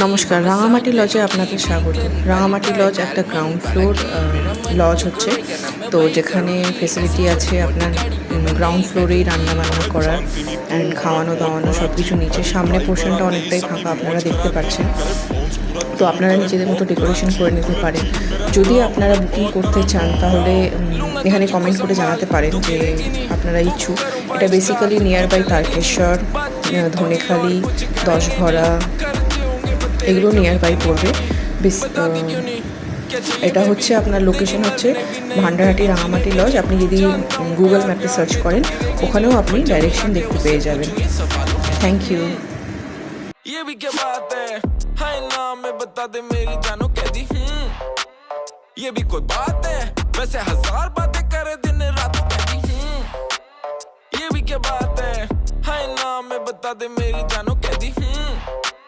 নমস্কার, রাঙামাটি লজে আপনাদের স্বাগত। রাঙামাটি লজ একটা গ্রাউন্ড ফ্লোর লজ হচ্ছে, তো যেখানে ফেসিলিটি আছে আপনার গ্রাউন্ড ফ্লোরেই রান্না বান্না করার অ্যান্ড খাওয়ানো দাওয়ানো সব কিছু নিচে। সামনে পোর্শনটা অনেকটাই ফাঁকা আপনারা দেখতে পাচ্ছেন, তো আপনারা নিজেদের মতো ডেকোরেশন করে নিতে পারেন। যদি আপনারা বুকিং করতে চান তাহলে এখানে কমেন্ট করে জানাতে পারেন যে আপনারা ইচ্ছুক। এটা basically near by Tarakeswar, Dhanekhali, Dashghara, এগুলো নিয়ার বাই পড়বে। এটা হচ্ছে আপনার লোকেশন হচ্ছে ভান্ডারহাটি রাঙামাটি লজ। আপনি যদি গুগল ম্যাপে সার্চ করেন ওখানেও আপনি ডাইরেকশন দেখতে পেয়ে যাবেন। Thank you. ये भी क्या बात है, हाय नाम में बता दे मेरी जानो कहती ये भी कोई बात है, वैसे हजार बातें करे दिन रात कहती ये भी क्या बात है, हाय नाम में बता दे मेरी जानो कहती